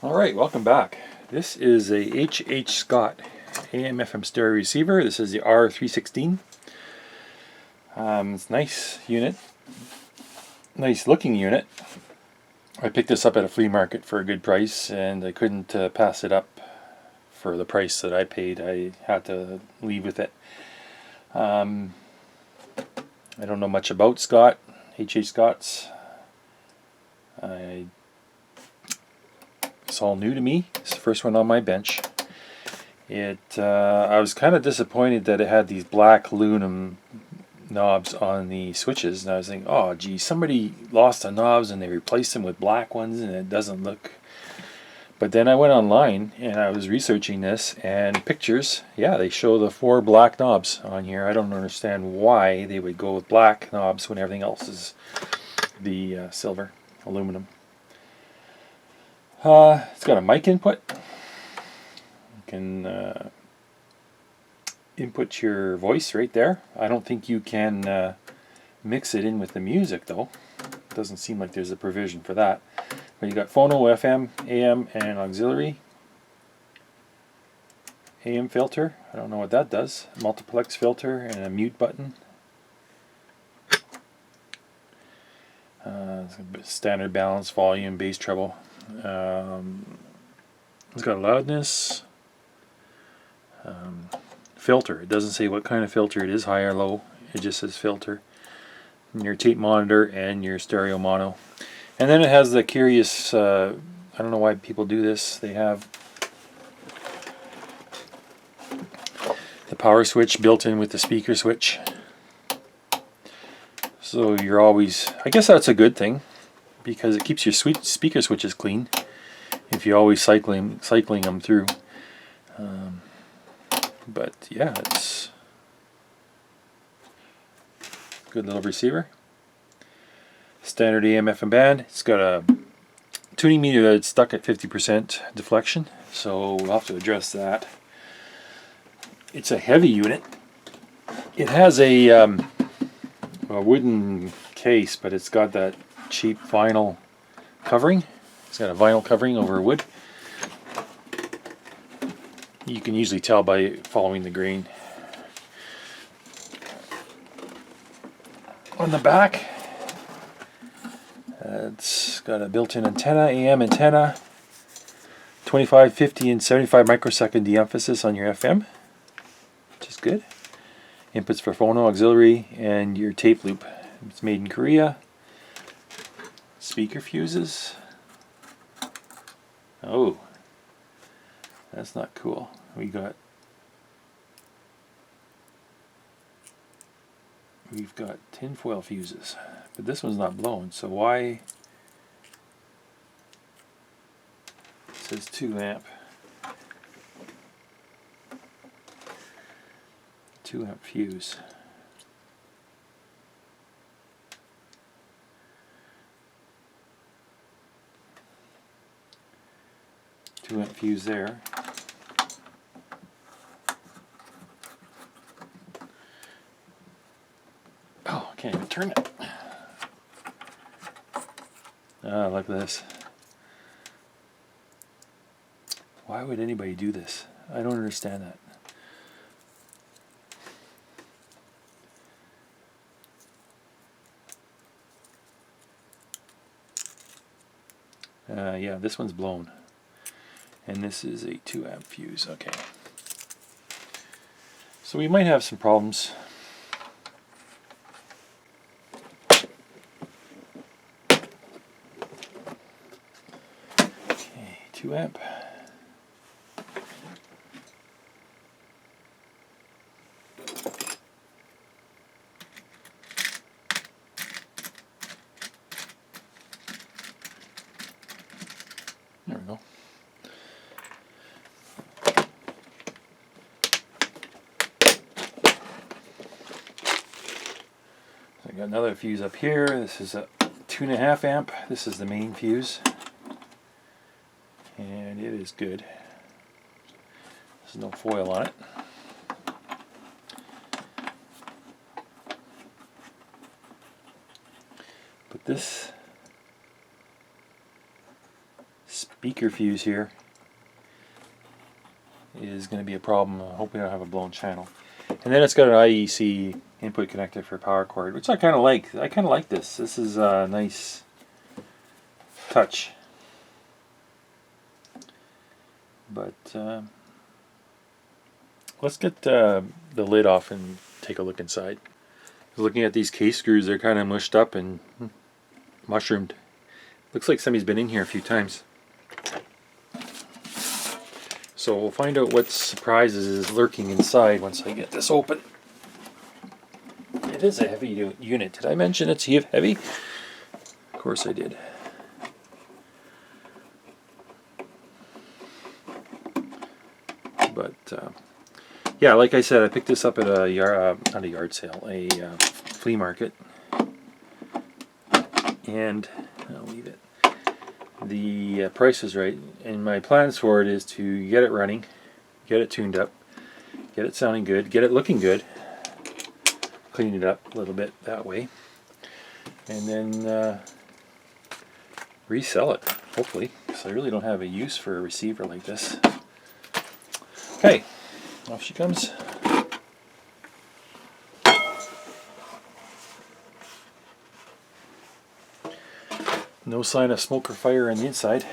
Alright, welcome back. This is a H.H. Scott AM/FM stereo receiver. This is the R-316. It's a nice unit. Nice looking unit. I picked this up at a flea market for a good price and I couldn't pass it up for the price that I paid. I had to leave with it. I don't know much about Scott, H.H. Scott's. It's all new to me. It's the first one on my bench. I was kind of disappointed that it had these black aluminum knobs on the switches, and I was thinking, oh gee, somebody lost the knobs and they replaced them with black ones and it doesn't look. But then I went online and I was researching this, and pictures, yeah, they show the 4 black knobs on here. I don't understand why they would go with black knobs when everything else is the silver aluminum. It's got a mic input. You can input your voice right there. I don't think you can mix it in with the music though. It doesn't seem like there's a provision for that. But you got phono, FM, AM, and auxiliary. AM filter. I don't know what that does. Multiplex filter and a mute button. Standard balance, volume, bass, treble. It's got loudness, filter. It doesn't say what kind of filter it is, high or low. It just says filter. And your tape monitor and your stereo mono. And then it has the curious, I don't know why people do this, they have the power switch built in with the speaker switch. So you're always, I guess that's a good thing, because it keeps your speaker switches clean if you're always cycling them through. But yeah, it's a good little receiver. Standard AM/FM band. It's got a tuning meter that's stuck at 50% deflection, so we'll have to address that. It's a heavy unit. It has a wooden case, but it's got that cheap vinyl covering. It's got a vinyl covering over wood. You can usually tell by following the grain. On the back, it's got a built-in antenna, AM antenna, 25, 50, and 75 microsecond de-emphasis on your FM, which is good. Inputs for phono, auxiliary, and your tape loop. It's made in Korea. Speaker fuses. Oh, that's not cool. We've got tinfoil fuses, but this one's not blown. So why? It says 2 amp. 2 amp fuse. Two amp fuse there. Oh, I can't even turn it. Ah, look at this. Why would anybody do this? I don't understand that. Yeah, this one's blown. And this is a 2 amp fuse. Okay. So we might have some problems. Okay, 2 amp. There we go. I got another fuse up here. This is a 2.5 amp. This is the main fuse. And it is good. There's no foil on it. But this beaker fuse here is going to be a problem. I hope we don't have a blown channel. And then it's got an IEC input connector for power cord, which I kind of like. I kind of like this. This is a nice touch. But let's get the lid off and take a look inside. Looking at these case screws, they're kind of mushed up and mushroomed. Looks like somebody's been in here a few times. So we'll find out what surprises is lurking inside once I get this open. It is a heavy unit. Did I mention it's heavy? Of course I did. But yeah, like I said, I picked this up at a not a yard sale, a flea market, and I'll leave it. The price is right, and my plans for it is to get it running, get it tuned up, get it sounding good, get it looking good, clean it up a little bit that way, and then resell it, hopefully, because I really don't have a use for a receiver like this. Okay, off she comes. No sign of smoke or fire on the inside.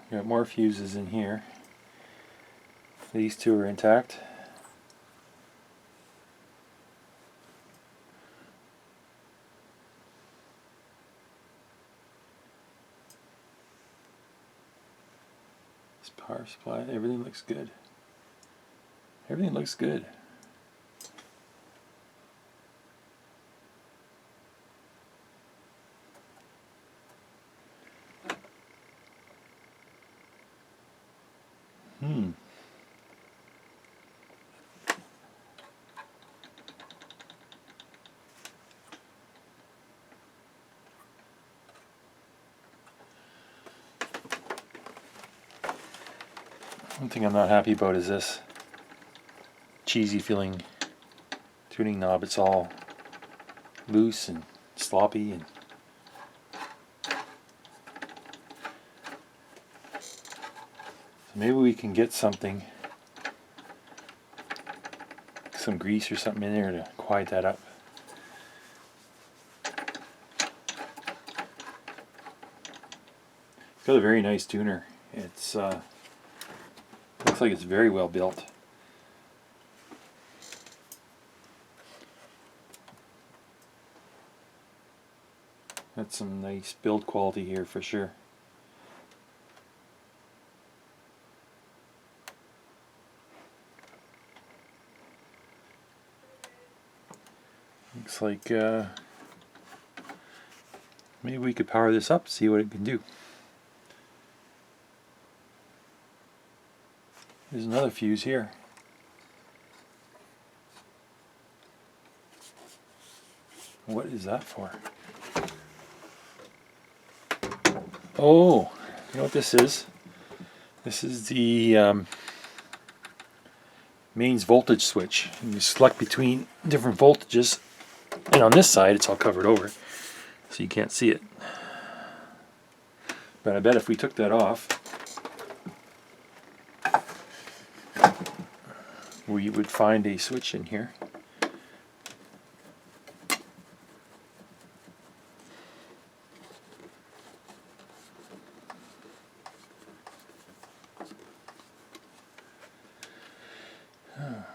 Got more fuses in here. These two are intact. This power supply, everything looks good. Everything looks good. One thing I'm not happy about is this cheesy feeling tuning knob. It's all loose and sloppy, and so maybe we can get something, some grease or something in there to quiet that up. It's got a very nice tuner. It's looks like it's very well built. That's some nice build quality here for sure. Looks like maybe we could power this up, see what it can do. There's another fuse here. What is that for? Oh, you know what this is? This is the mains voltage switch. And you select between different voltages, and on this side it's all covered over, so you can't see it. But I bet if we took that off, we would find a switch in here.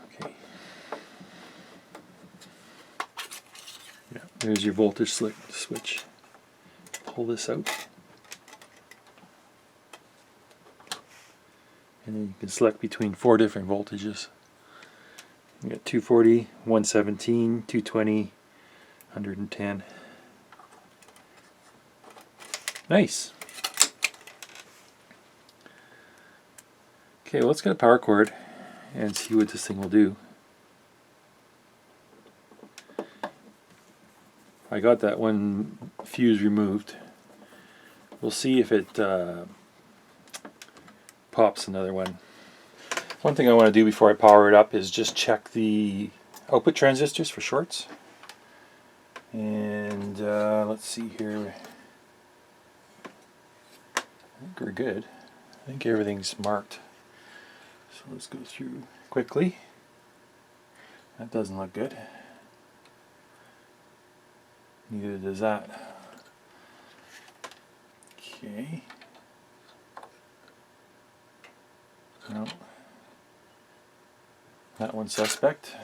Okay. Yeah, there's your voltage switch. Pull this out. And then you can select between 4 different voltages. You got 240, 117, 220, 110. Nice. Okay, well, let's get a power cord and see what this thing will do. I got that one fuse removed. We'll see if it pops another one. One thing I want to do before I power it up is just check the output transistors for shorts. And let's see here. I think we're good. I think everything's marked. So let's go through quickly. That doesn't look good. Neither does that. Okay. No. That one's suspect.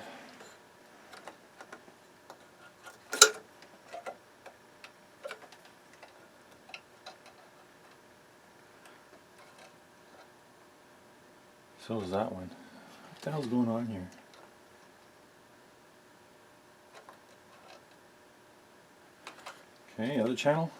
So is that one. What the hell's going on here? Okay, other channel.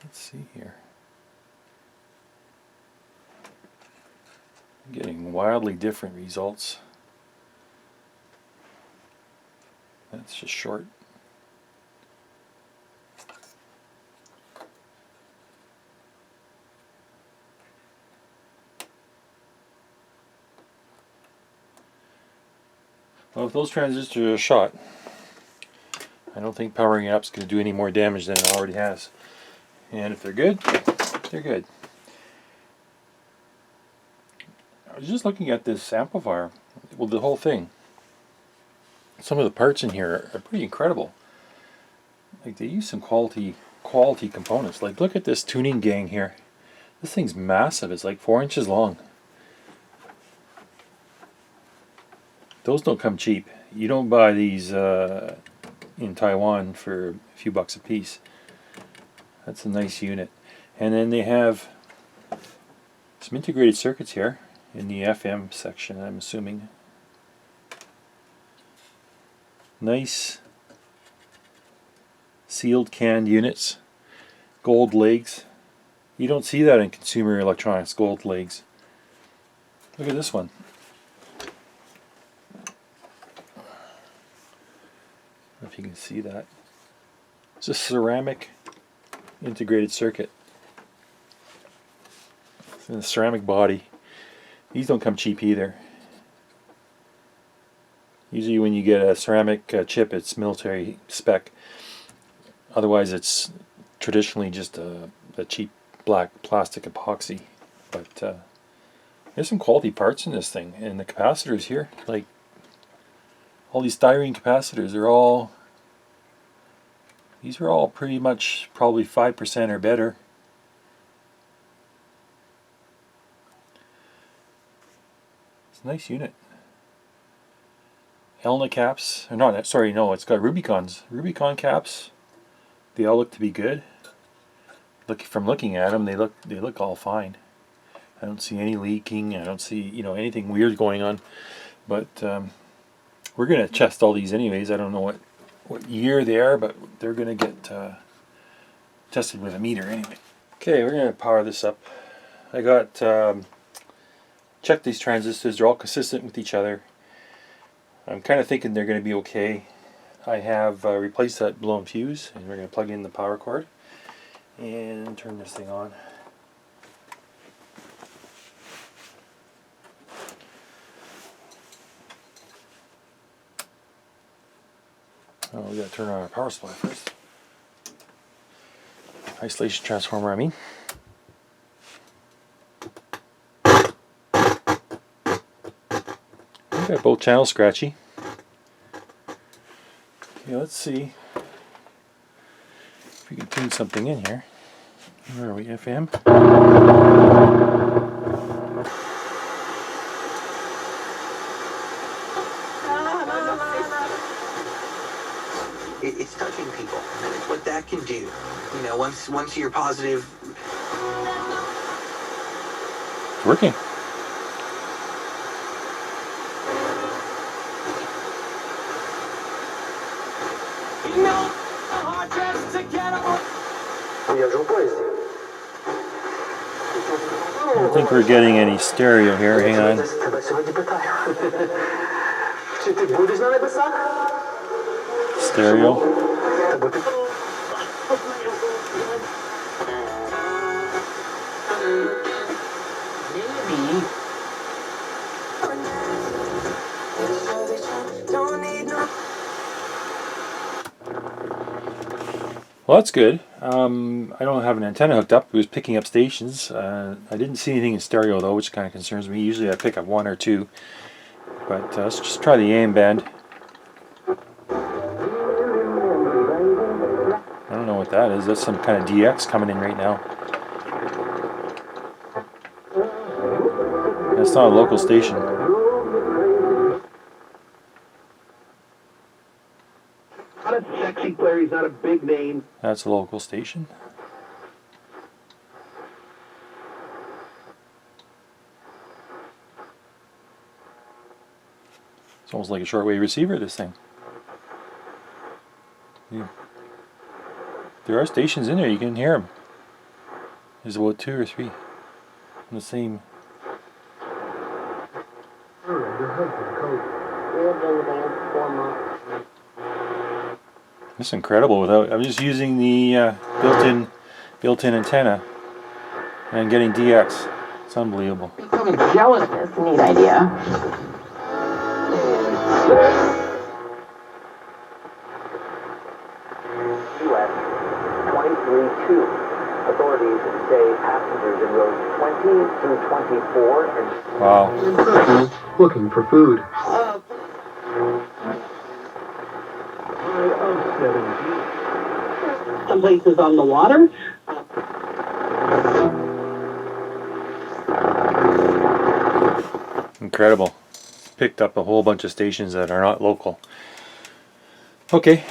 Let's see here. I'm getting wildly different results. That's just short. Well, if those transistors are shot, I don't think powering it up is going to do any more damage than it already has. And if they're good, they're good. I was just looking at this amplifier, well, the whole thing. Some of the parts in here are pretty incredible. Like, they use some quality components. Like, look at this tuning gang here. This thing's massive. It's like 4 inches long. Those don't come cheap. You don't buy these in Taiwan for a few bucks a piece. That's a nice unit. And then they have some integrated circuits here in the FM section, I'm assuming. Nice sealed canned units. Gold legs. You don't see that in consumer electronics, gold legs. Look at this one. I don't know if you can see that. It's a ceramic integrated circuit. It's in a ceramic body. These don't come cheap either. Usually when you get a ceramic chip, it's military spec. Otherwise it's traditionally just a cheap black plastic epoxy. But there's some quality parts in this thing. And the capacitors here, like all these styrene capacitors, these are all pretty much probably 5% or better. It's a nice unit. Elna caps, or not, sorry, no, it's got Rubicon caps. They all look to be good. From looking at them, they look all fine. I don't see any leaking. I don't see anything weird going on. But we're gonna test all these anyways. I don't know what year they are, but they're gonna get tested with a meter anyway. Okay, we're gonna power this up. I got checked these transistors. They're all consistent with each other. I'm kind of thinking they're going to be okay. I have replaced that blown fuse, and we're going to plug in the power cord and turn this thing on. Oh, we got to turn on our power supply first. Isolation transformer, I mean. We got both channels scratchy. Okay, let's see if we can tune something in here. Where are we? FM? It's touching people. What that can do, once you're positive. It's working. I don't think we're getting any stereo here. Hang on. Stereo. Well, that's good. I don't have an antenna hooked up. It was picking up stations. I didn't see anything in stereo though, which kind of concerns me. Usually I pick up one or two. But let's just try the AM band. I don't know what that is. That's some kind of DX coming in right now. That's not a local station. Not a sexy player, he's not a big name. That's a local station. It's almost like a shortwave receiver, this thing. Yeah. There are stations in there, you can hear them. There's about 2 or 3 on the same. It's incredible. I'm just using the built-in antenna and getting DX. It's unbelievable. Becoming jealous is a neat idea. US 23-2. Authorities say passengers in rows 20 through 24 and Wow. looking for food. Some places on the water. Incredible. Picked up a whole bunch of stations that are not local. Okay.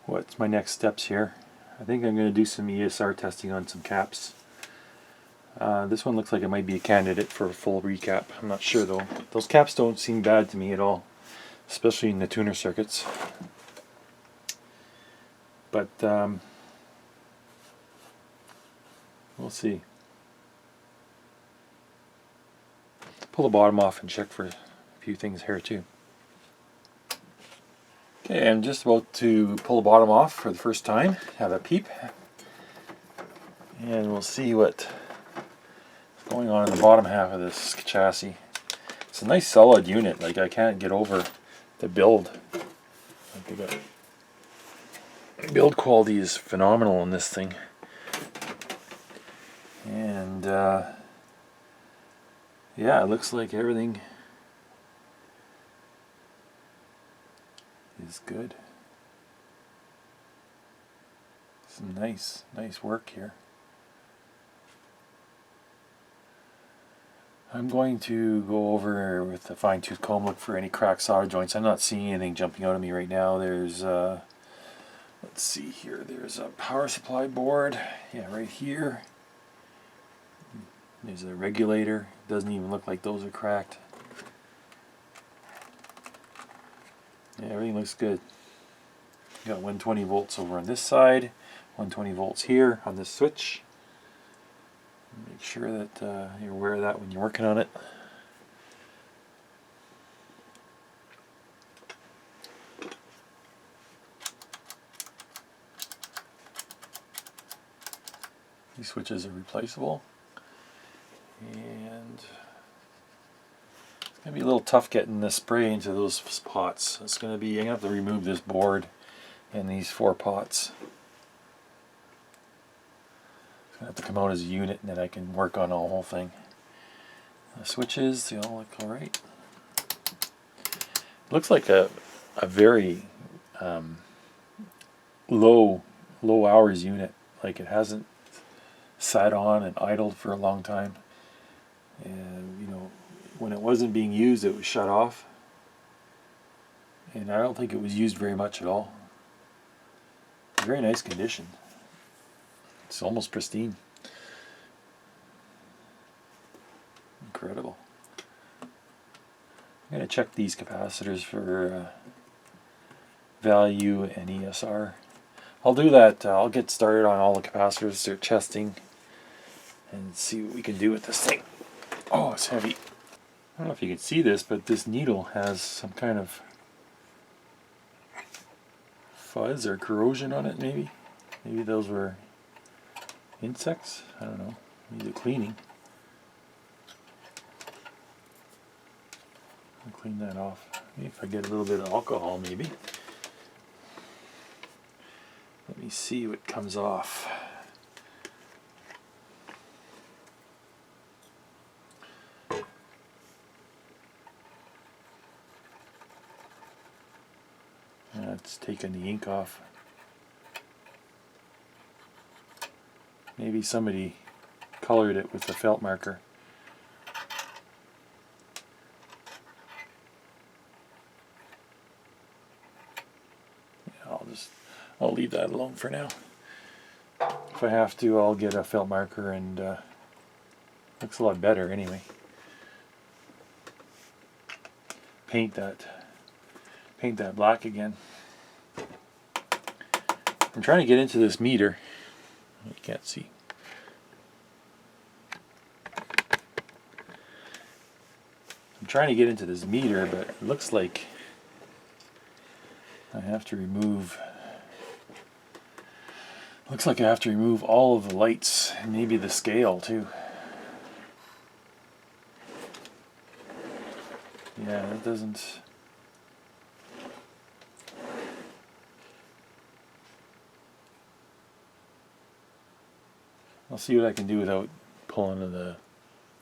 What's my next steps here? I think I'm going to do some ESR testing on some caps. This one looks like it might be a candidate for a full recap. I'm not sure though. Those caps don't seem bad to me at all, especially in the tuner circuits. But we'll see. Pull the bottom off and check for a few things here too. Okay, I'm just about to pull the bottom off for the first time. Have a peep. And we'll see what's going on in the bottom half of this chassis. It's a nice solid unit. Like, I can't get over the build. The build quality is phenomenal in this thing. And yeah, it looks like everything is good. Some nice work here. I'm going to go over with a fine-tooth comb, look for any cracked solder joints. I'm not seeing anything jumping out at me right now. There's let's see here, there's a power supply board, yeah, right here. There's a regulator. Doesn't even look like those are cracked. Yeah, everything looks good. Got 120 volts over on this side, 120 volts here on this switch. Make sure that you're aware of that when you're working on it. These switches are replaceable. And it's going to be a little tough getting the spray into those spots. It's going to be, I'm going to have to remove this board and these 4 pots. It's going to have to come out as a unit, and then I can work on the whole thing. The switches, they all look alright. Looks like a very low hours unit. Like, it hasn't sat on and idled for a long time. And you know, when it wasn't being used, it was shut off, and I don't think it was used very much at all. Very nice condition. It's almost pristine. Incredible. I'm going to check these capacitors for value and ESR. I'll do that. I'll get started on all the capacitors, start testing, and see what we can do with this thing. Oh, it's heavy. I don't know if you can see this, but this needle has some kind of fuzz or corrosion on it, maybe. Maybe those were insects? I don't know. Needs a cleaning. I'll clean that off. Maybe if I get a little bit of alcohol, maybe. see what comes off. It's taking the ink off. Maybe somebody colored it with a felt marker. Yeah, I'll leave that alone for now. If I have to, I'll get a felt marker, and looks a lot better anyway. Paint that black again. I'm trying to get into this meter. You can't see. I'm trying to get into this meter, but it looks like I have to remove. Looks like I have to remove all of the lights and maybe the scale too. Yeah, that doesn't. I'll see what I can do without pulling the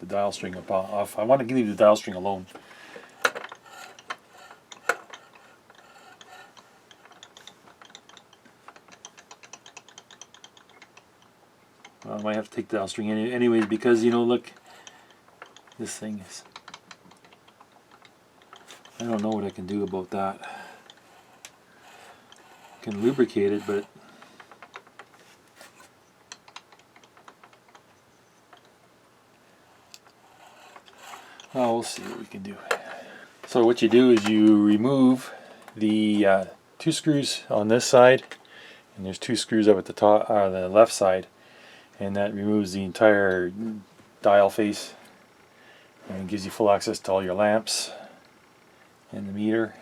dial string off. I want to leave the dial string alone. Well, I might have to take the dial string anyways, because, you know, look, this thing is. I don't know what I can do about that. I can lubricate it, but oh, we'll see what we can do. So what you do is you remove the 2 screws on this side, and there's 2 screws up at the top, the left side, and that removes the entire dial face and gives you full access to all your lamps and the meter.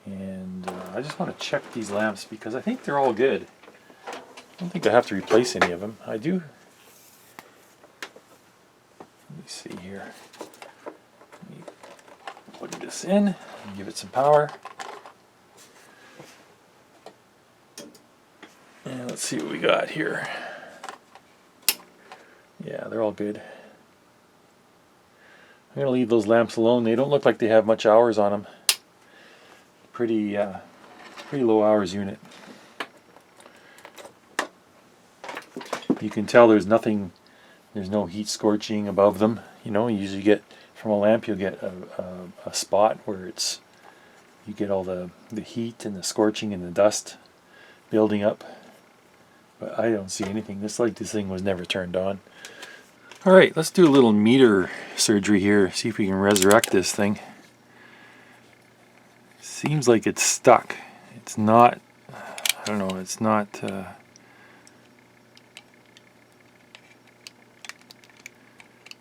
And I just want to check these lamps because I think they're all good. I don't think I have to replace any of them. I do. Let me see here. Let me plug this in and give it some power. And let's see what we got here. Yeah, they're all good. I'm going to leave those lamps alone. They don't look like they have much hours on them. Pretty low hours unit. You can tell there's no heat scorching above them. You know, you usually get from a lamp, you'll get a spot where you get all the heat and the scorching and the dust building up. But I don't see anything. This thing was never turned on. All right, let's do a little meter surgery here. See if we can resurrect this thing. Seems like it's stuck. It's not. I don't know. It's not.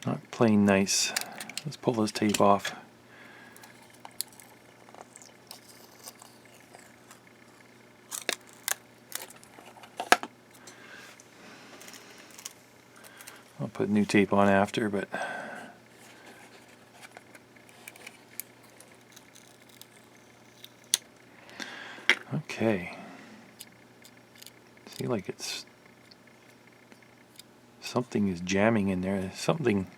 Not playing nice. Let's pull this tape off. I'll put new tape on after, but okay. See, like something is jamming in there. Something.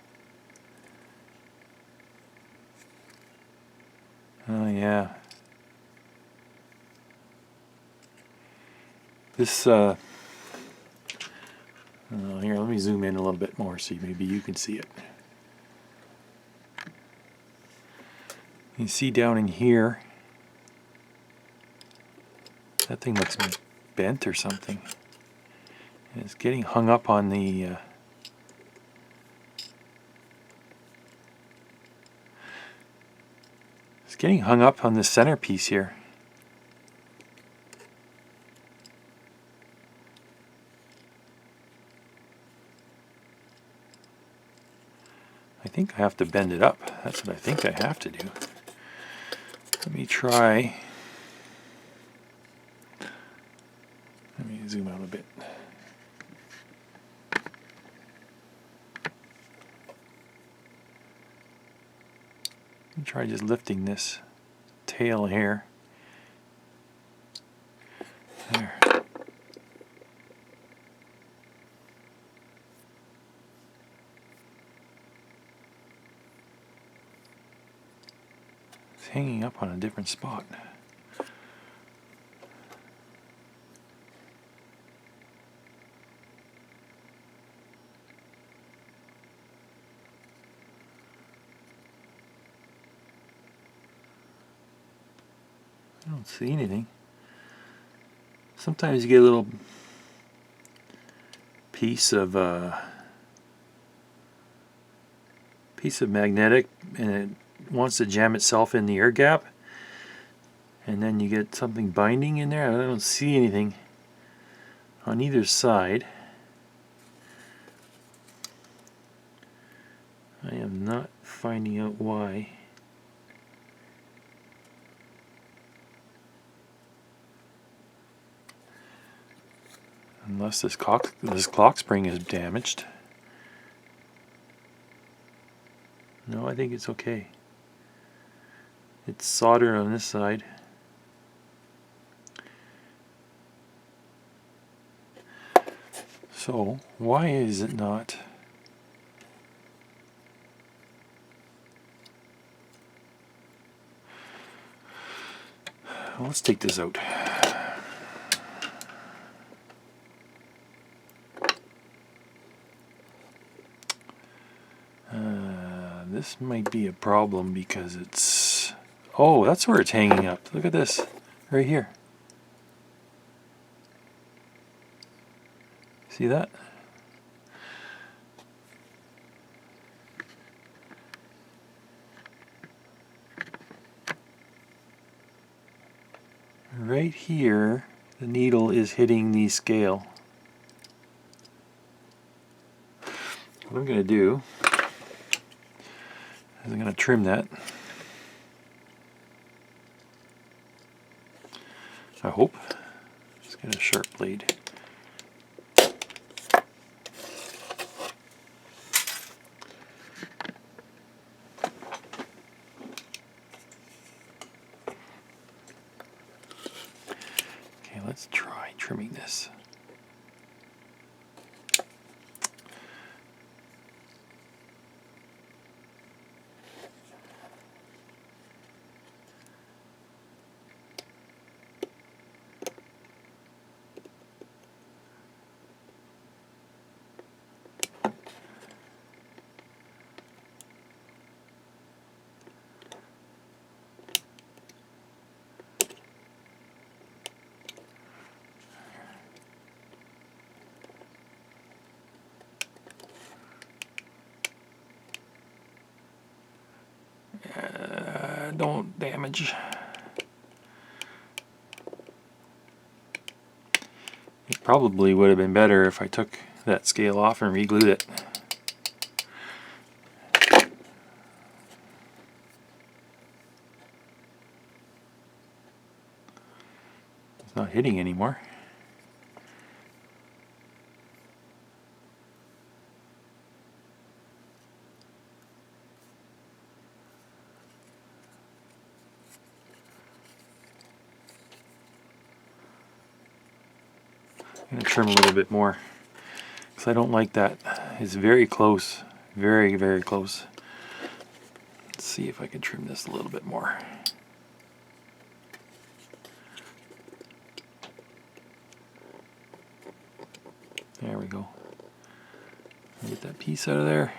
Oh yeah. This here, let me zoom in a little bit more, see maybe you can see it. You see down in here, that thing looks bent or something. And it's getting hung up on the it's getting hung up on the centerpiece here. I think I have to bend it up. That's what I think I have to do. Let me try. Let me zoom out a bit. Let me try just lifting this tail here. There. hanging up on a different spot. I don't see anything. Sometimes you get a little piece of magnetic, and it wants to jam itself in the air gap, and then you get something binding in there. I don't see anything on either side. I am not finding out why. Unless this clock spring is damaged. No, I think it's okay. It's soldered on this side. So, why is it not? Well, let's take this out. This might be a problem because it's... Oh, that's where it's hanging up. Look at this. Right here. See that? Right here, the needle is hitting the scale. What I'm going to do is I'm going to trim that. I hope. Just get a sharp blade. Okay, let's try trimming this. Don't damage. It probably would have been better if I took that scale off and re-glued it. It's not hitting anymore. I'm going to trim a little bit more because I don't like that. It's very close. Very, very close. Let's see if I can trim this a little bit more. There we go. Get that piece out of there.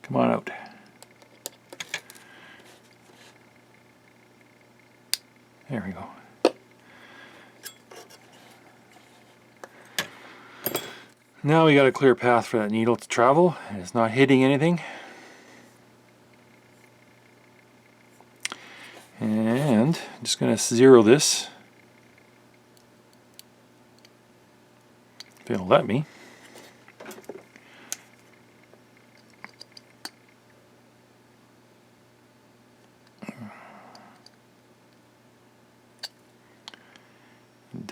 Come on out. There we go. Now we got a clear path for that needle to travel, and it's not hitting anything. And I'm just going to zero this. If it'll let me.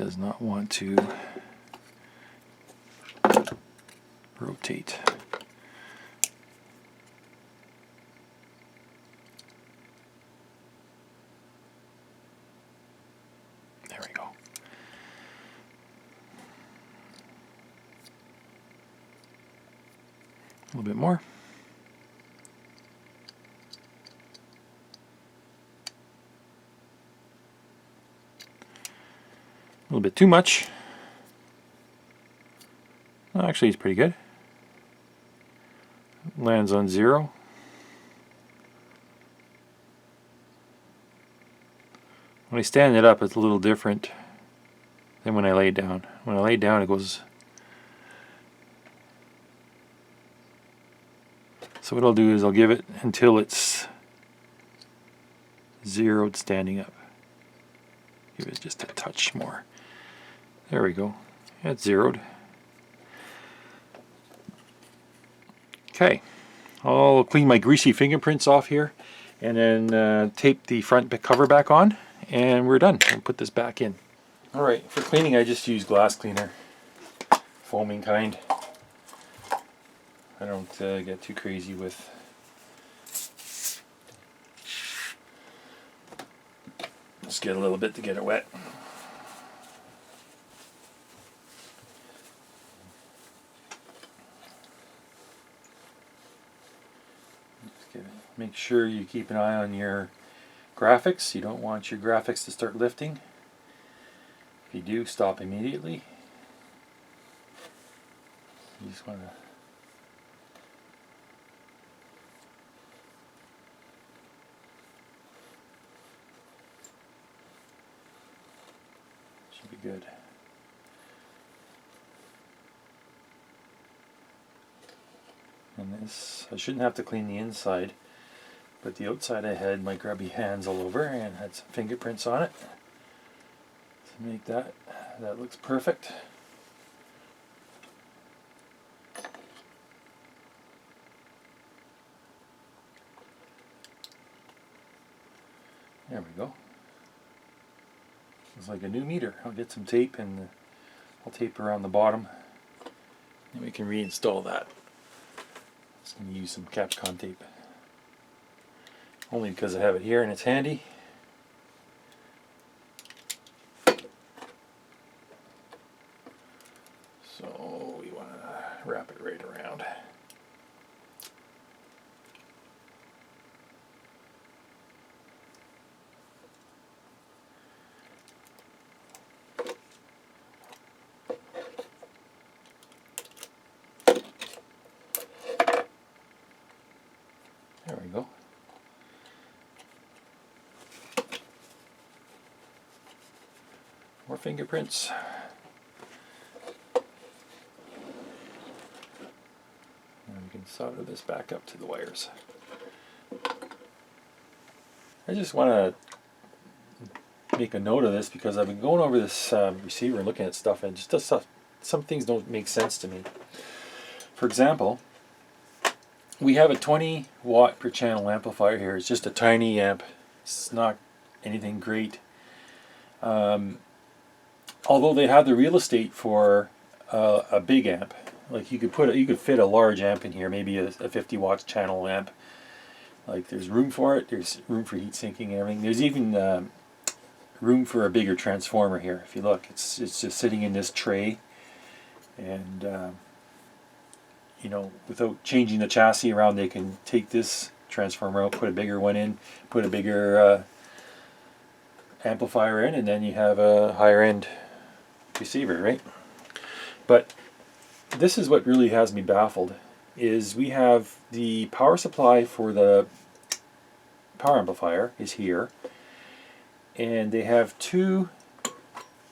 does not want to rotate. There we go. A little bit more. A little bit too much. Well, actually, it's pretty good. Lands on 0. When I stand it up, it's a little different than when I lay it down. When I lay it down, it goes. So what I'll do is I'll give it until it's zeroed standing up. Give it just a touch more. There we go. It's zeroed. Okay. I'll clean my greasy fingerprints off here and then tape the front cover back on, and we're done. I'll put this back in. Alright, for cleaning I just use glass cleaner. Foaming kind. I don't get too crazy with just get a little bit to get it wet. Make sure you keep an eye on your graphics. You don't want your graphics to start lifting. If you do, stop immediately. You just want to should be good. And this, I shouldn't have to clean the inside, but the outside I had my grubby hands all over and had some fingerprints on it to make that looks perfect. There we go. It's like a new meter. I'll get some tape and I'll tape around the bottom and we can reinstall that. Just going to use some Capcom tape. Only because I have it here and it's handy. So we want to wrap it right around. There we go. More fingerprints. And we can solder this back up to the wires. I just want to make a note of this because I've been going over this receiver and looking at stuff, and just some things don't make sense to me. For example, we have a 20 watt per channel amplifier here. It's just a tiny amp. It's not anything great. Although they have the real estate for a big amp, like you could fit a large amp in here, maybe a 50 watt channel amp. Like there's room for it. There's room for heat sinking and everything. There's even room for a bigger transformer here. If you look, it's just sitting in this tray, and you know, without changing the chassis around, they can take this transformer out, put a bigger one in, put a bigger amplifier in, and then you have a higher end receiver, right? But this is what really has me baffled, is we have the power supply for the power amplifier is here, and they have two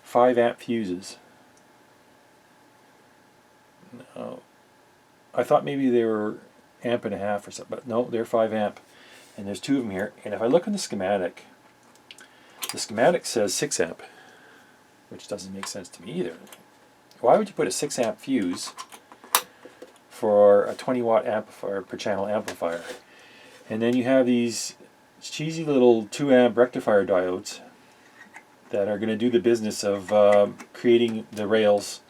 5 amp fuses. Now, I thought maybe they were 1.5 amps or something, but no, they're 5 amp, and there's 2 of them here. And if I look in the schematic says 6 amp, which doesn't make sense to me either. Why would you put a 6 amp fuse for a 20 watt amplifier per channel amplifier? And then you have these cheesy little 2 amp rectifier diodes that are going to do the business of creating the rails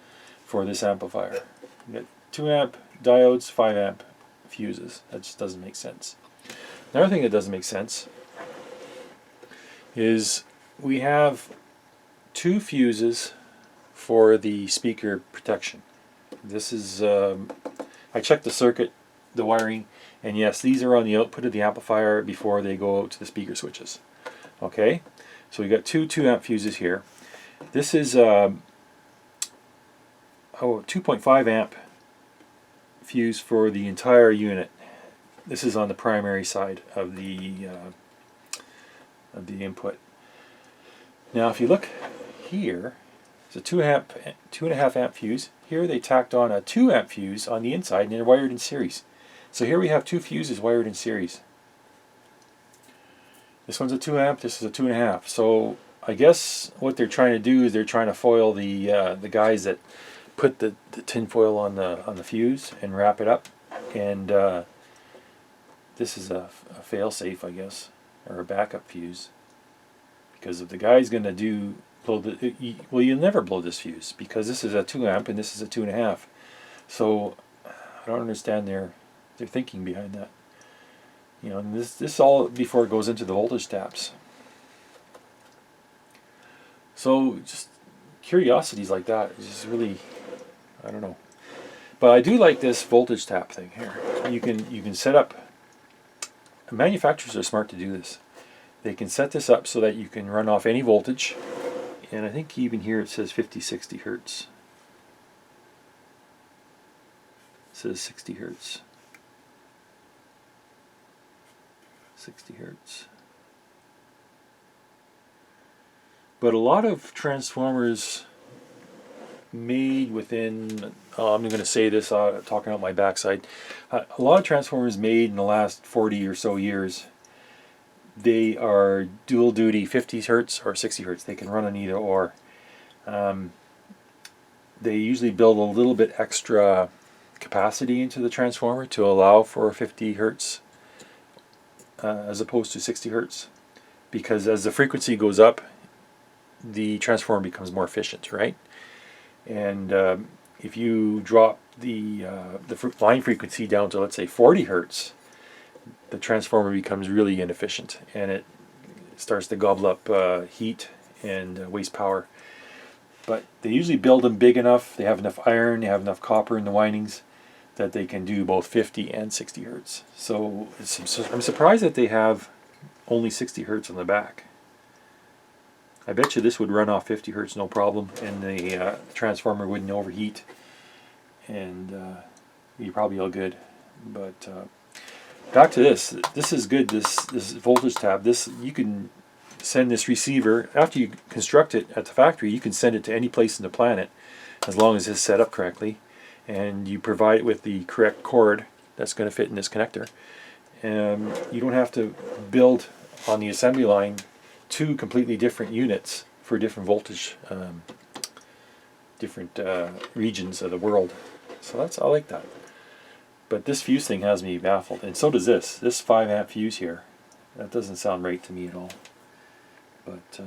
for this amplifier. You got 2 amp diodes, 5 amp fuses. That just doesn't make sense. Another thing that doesn't make sense is we have 2 fuses for the speaker protection. This is, I checked the circuit, the wiring, and yes, these are on the output of the amplifier before they go out to the speaker switches. Okay, so we got 2 2-amp fuses here. This is 2.5 amp fuse for the entire unit. This is on the primary side of the input. Now, if you look here, it's a 2.5 amp fuse. Here they tacked on a 2 amp fuse on the inside, and they're wired in series. So here we have 2 fuses wired in series. This one's a 2 amp. This is a 2.5. So I guess what they're trying to do is they're trying to foil the guys that put the tin foil on the fuse and wrap it up. And this is a fail-safe, I guess, or a backup fuse. Because if the guy's going to well, you'll never blow this fuse because this is a 2 amp and this is a 2.5. So I don't understand their thinking behind that. You know, and this all before it goes into the voltage taps. So just curiosities like that is just really, I don't know. But I do like this voltage tap thing here. You can set up. Manufacturers are smart to do this. They can set this up so that you can run off any voltage. And I think even here it says 50-60 hertz. It says 60 hertz. 60 hertz. But a lot of transformers made within, I'm going to say this talking out my backside, a lot of transformers made in the last 40 or so years, they are dual duty 50 hertz or 60 hertz. They can run on either or. They usually build a little bit extra capacity into the transformer to allow for 50 hertz as opposed to 60 hertz, because as the frequency goes up, the transformer becomes more efficient, right? And if you drop the line frequency down to, let's say, 40 hertz, the transformer becomes really inefficient and it starts to gobble up heat and waste power. But they usually build them big enough, they have enough iron, they have enough copper in the windings that they can do both 50 and 60 hertz. So I'm surprised that they have only 60 hertz on the back. I bet you this would run off 50 hertz no problem, and the transformer wouldn't overheat, and you're probably all good. But back to this. This is good. This voltage tab. You can send this receiver after you construct it at the factory. You can send it to any place in the planet, as long as it's set up correctly, and you provide it with the correct cord that's going to fit in this connector. And you don't have to build on the assembly line 2 completely different units for different voltage, different regions of the world. So I like that. But this fuse thing has me baffled, and so does this 5 amp fuse here. That doesn't sound right to me at all. But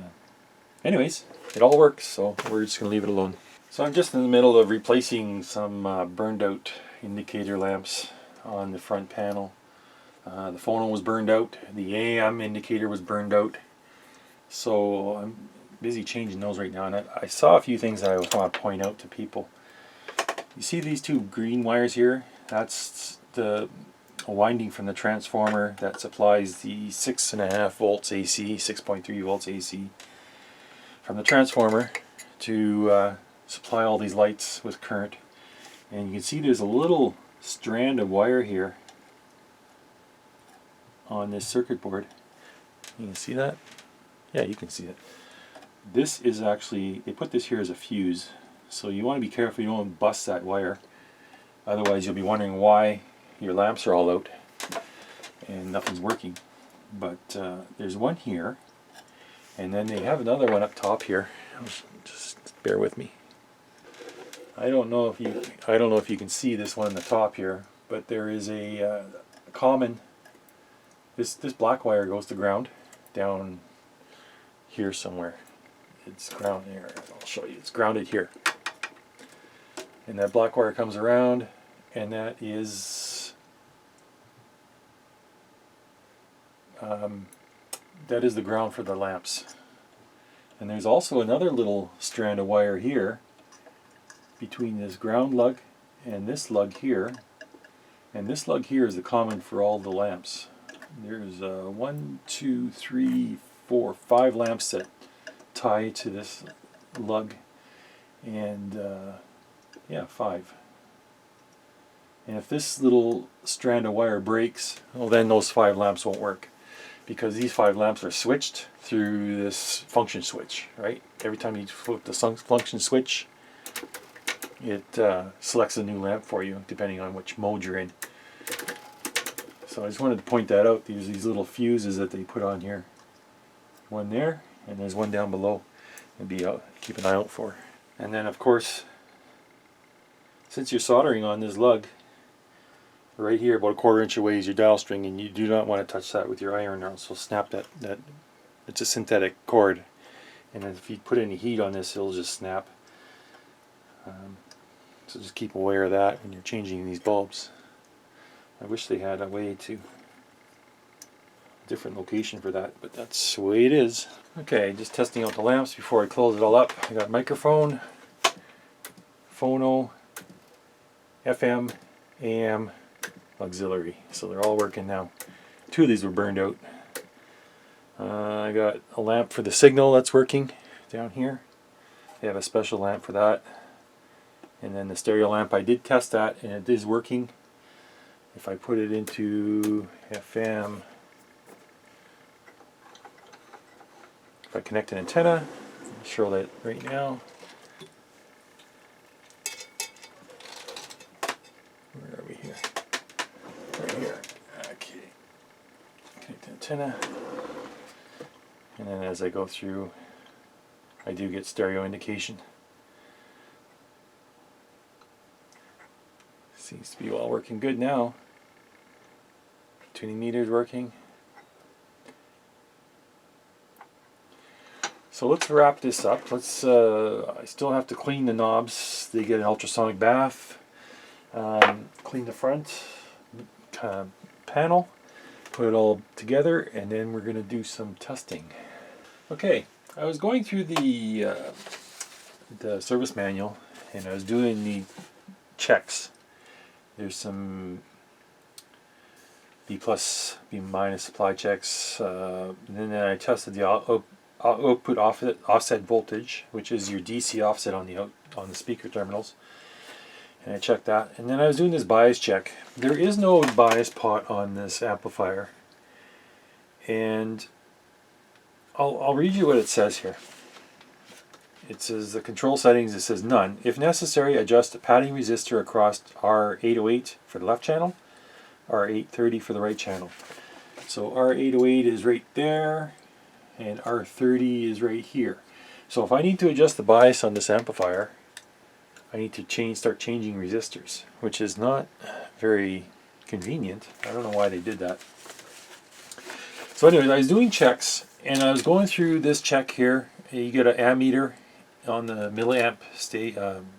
anyways, it all works, so we're just going to leave it alone. So I'm just in the middle of replacing some burned out indicator lamps on the front panel. The phono was burned out, the AM indicator was burned out. So I'm busy changing those right now, and I saw a few things that I want to point out to people. You see these 2 green wires here? That's the winding from the transformer that supplies the 6.5 volts AC, 6.3 volts AC from the transformer to supply all these lights with current. And you can see there's a little strand of wire here on this circuit board. You can see that? Yeah, you can see it. This is actually, they put this here as a fuse, so you want to be careful you don't bust that wire. Otherwise you'll be wondering why your lamps are all out and nothing's working. But there's one here, and then they have another one up top here. Just bear with me. I don't know if you can see this one on the top here, but there is a common. This black wire goes to ground down here somewhere, it's grounded here. I'll show you. It's grounded here. And that black wire comes around, and that is the ground for the lamps. And there's also another little strand of wire here between this ground lug and this lug here. And this lug here is the common for all the lamps. There's 1, 2, 3, 4, 5 lamps that tie to this lug, and yeah, 5. And if this little strand of wire breaks, well, then those 5 lamps won't work, because these 5 lamps are switched through this function switch, right? Every time you flip the function switch, it selects a new lamp for you depending on which mode you're in. So I just wanted to point that out. There's these little fuses that they put on here. One there, and there's one down below. And keep an eye out for. And then of course, since you're soldering on this lug, right here about a 1/4 inch away is your dial string, and you do not want to touch that with your iron, or else it'll snap that. It's a synthetic cord, and if you put any heat on this, it'll just snap. So just keep aware of that when you're changing these bulbs. I wish they had a way to different location for that, but that's the way it is. Okay, just testing out the lamps before I close it all up. I got microphone, phono, FM, AM, auxiliary. So they're all working now. 2 of these were burned out. I got a lamp for the signal that's working down here. They have a special lamp for that. And then the stereo lamp, I did test that and it is working. If I put it into FM, if I connect an antenna, I'll show that right now. Where are we here? Right here. Okay. Connect the antenna. And then as I go through, I do get stereo indication. Seems to be all working good now. Tuning meter's working. So let's wrap this up. I still have to clean the knobs. They get an ultrasonic bath. Clean the front panel. Put it all together, and then we're going to do some testing. Okay, I was going through the service manual, and I was doing the checks. There's some B+, B- supply checks, and then I tested the output offset voltage, which is your DC offset on the speaker terminals, and I checked that. And then I was doing this bias check. There is no bias pot on this amplifier, and I'll read you what it says here. It says the control settings, it says none. If necessary, adjust the padding resistor across R808 for the left channel, R830 for the right channel. So R808 is right there, and R30 is right here. So if I need to adjust the bias on this amplifier, I need to start changing resistors, which is not very convenient. I don't know why they did that. So anyways, I was doing checks, and I was going through this check here. You get an ammeter on the milliamp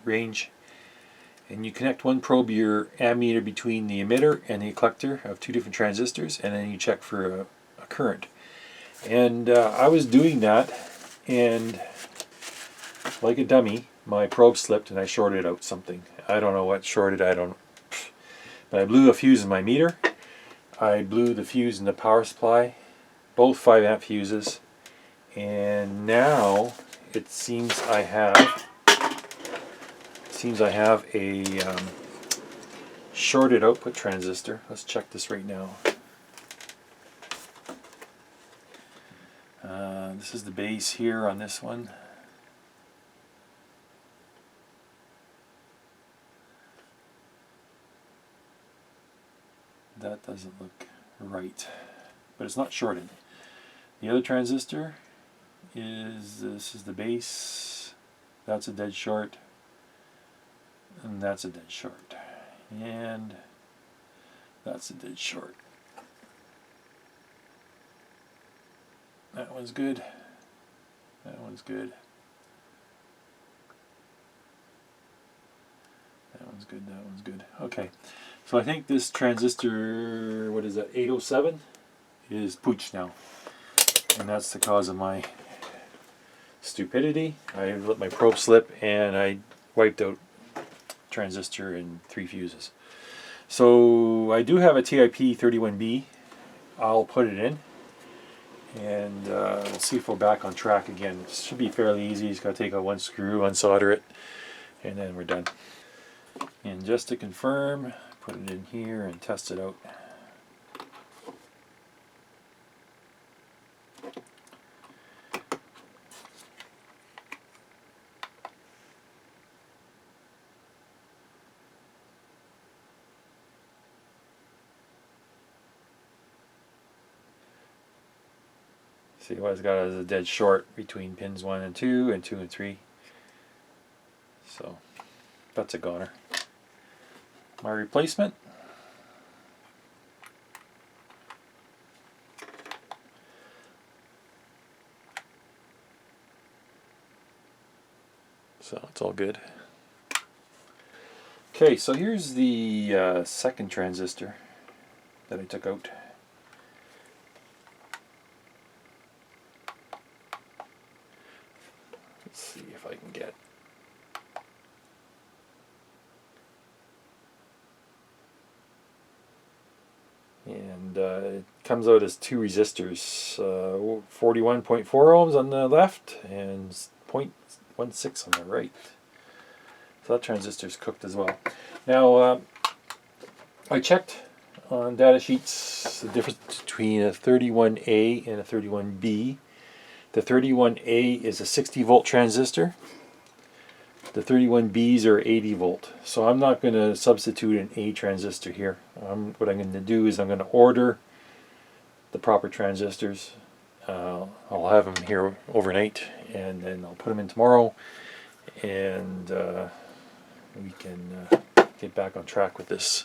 range, and you connect one probe, your ammeter, between the emitter and the collector of 2 different transistors, and then you check for a current. And I was doing that, and like a dummy, my probe slipped and I shorted out something. I don't know what shorted, but I blew a fuse in my meter. I blew the fuse in the power supply, both 5 amp fuses, and now it seems I have a shorted output transistor. Let's check this right now. This is the base here on this one. That doesn't look right, but it's not shorted. The other transistor this is the base. That's a dead short, and that's a dead short, and that's a dead short. That one's good. That one's good. one's good, that one's good. Okay, so I think this transistor, what is that, 807, is pooch now. And that's the cause of my stupidity. I let my probe slip and I wiped out transistor and 3 fuses. So I do have a TIP 31B. I'll put it in and see if we're back on track again. It should be fairly easy. Just got to take out 1 screw, unsolder it, and then we're done. And just to confirm, put it in here and test it out. See what it's got as a dead short between pins 1 and 2 and 2 and 3. So that's a goner. My replacement. So it's all good. Okay, so here's the second transistor that I took out. Let's see if I can get. And it comes out as 2 resistors, 41.4 ohms on the left and 0.16 on the right. So that transistor's cooked as well. Now, I checked on data sheets the difference between a 31A and a 31B. The 31A is a 60 volt transistor. The 31Bs are 80 volt. So I'm not going to substitute an A transistor here. What I'm going to do is I'm going to order the proper transistors. I'll have them here overnight and then I'll put them in tomorrow, and we can get back on track with this.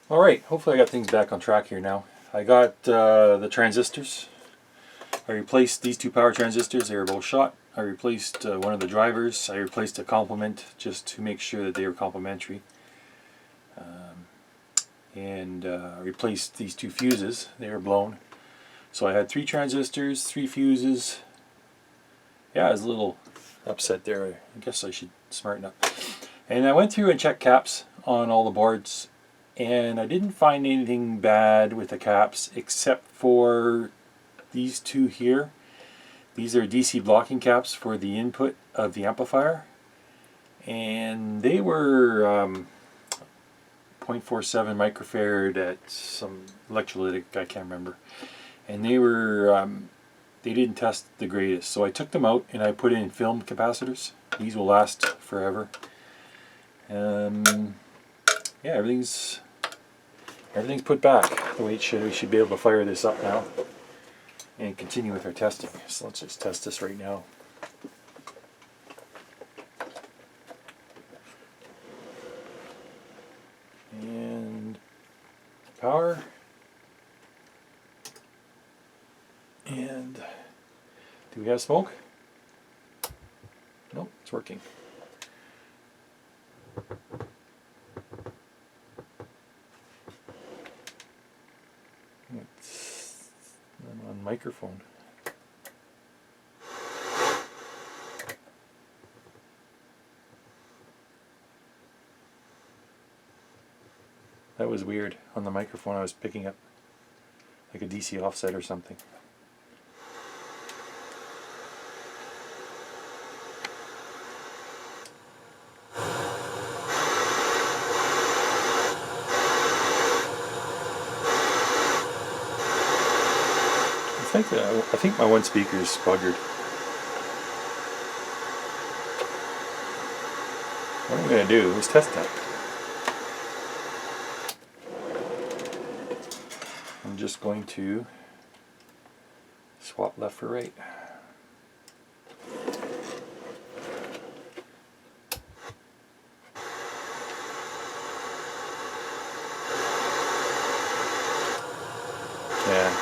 Alright, hopefully I got things back on track here now. I got the transistors. I replaced these 2 power transistors. They were both shot. I replaced one of the drivers. I replaced a complement just to make sure that they were complementary. And I replaced these 2 fuses. They were blown. So I had 3 transistors, 3 fuses. Yeah, I was a little upset there. I guess I should smarten up. And I went through and checked caps on all the boards, and I didn't find anything bad with the caps except for these 2 here. These are DC blocking caps for the input of the amplifier, and they were 0.47 microfarad at some electrolytic, I can't remember, and they were they didn't test the greatest. So I took them out and I put in film capacitors. These will last forever. Yeah, everything's put back the way it should. We should be able to fire this up now and continue with our testing. So let's just test this right now. And power. And do we have smoke? Nope, it's working. I'm on microphone. That was weird. On the microphone I was picking up like a DC offset or something. I think my one speaker is buggered. What I'm going to do is test that. I'm just going to swap left for right. Yeah.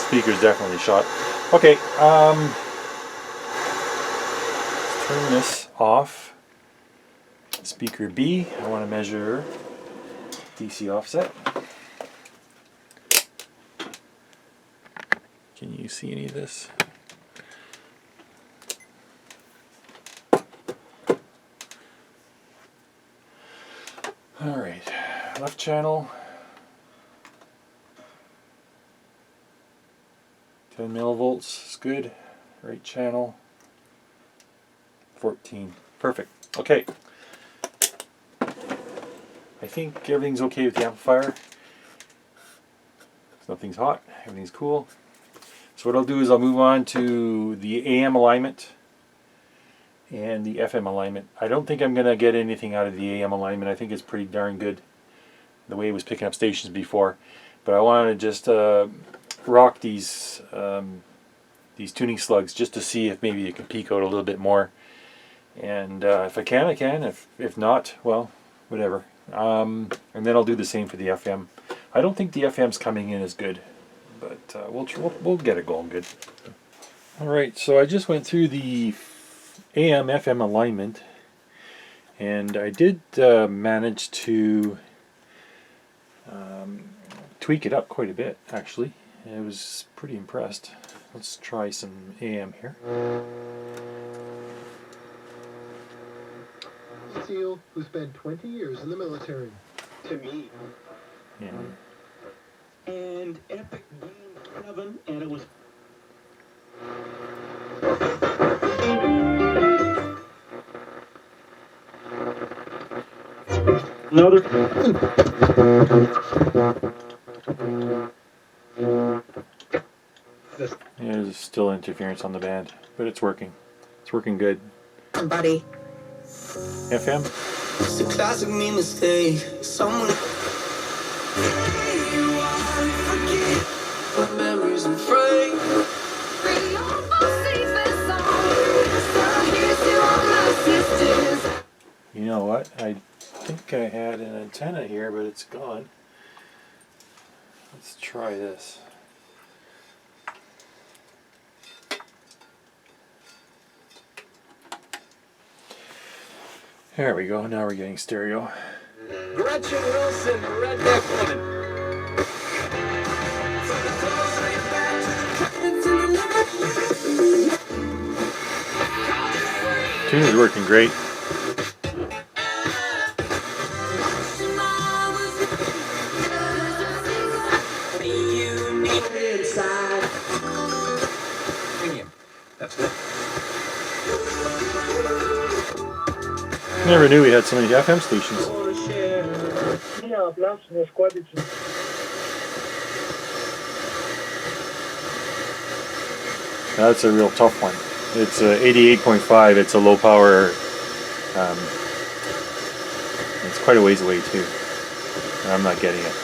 Speaker's definitely shot. Okay, let's turn this off Speaker B, I want to measure DC offset. Can you see any of this? Alright, left channel, 10 millivolts is good. Right channel, 14. Perfect. Okay. I think everything's okay with the amplifier. Nothing's hot, everything's cool. So what I'll do is I'll move on to the AM alignment and the FM alignment. I don't think I'm going to get anything out of the AM alignment. I think it's pretty darn good the way it was picking up stations before. But I wanted to just rock these tuning slugs just to see if maybe it can peak out a little bit more. And if I can, I can. If not, well, whatever. And then I'll do the same for the FM. I don't think the FM's coming in as good, but we'll get it going good. Alright, so I just went through the AM FM alignment, and I did manage to tweak it up quite a bit, actually. I was pretty impressed. Let's try some AM here. SEAL who spent 20 years in the military. To me. Yeah. And Epic Game 7, and it was... Another. Yeah, there's still interference on the band, but it's working. It's working good. Buddy. FM? It's a classic me mistake. Someone. But memories and frame. You know what? I think I had an antenna here, but it's gone. Let's try this. There we go. Now we're getting stereo. Gretchen Wilson, the redneck woman. Tune is working great. Never knew we had so many FM stations. That's a real tough one. It's 88.5. It's a low power. It's quite a ways away too. I'm not getting it.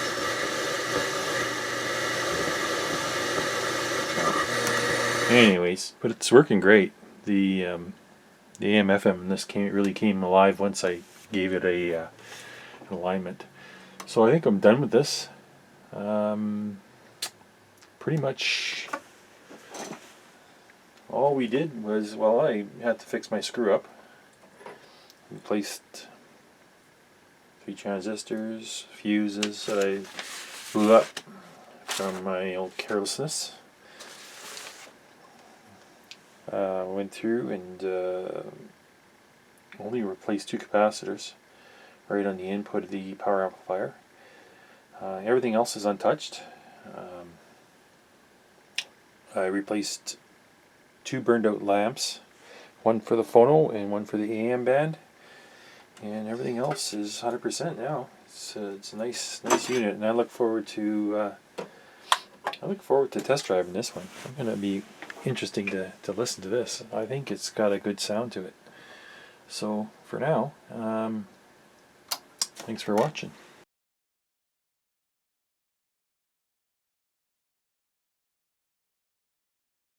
Anyways, but it's working great. The AM FM in this really came alive once I gave it an alignment. So I think I'm done with this. Pretty much all we did was, well, I had to fix my screw up. Replaced 3 transistors, fuses that I blew up from my old carelessness. Went through and only replaced 2 capacitors right on the input of the power amplifier. Everything else is untouched. I replaced 2 burned out lamps, one for the phono and one for the AM band, and everything else is 100% now. It's a nice unit, and I look forward to test driving this one. I'm going to be interesting to listen to this. I think it's got a good sound to it. So for now, thanks for watching.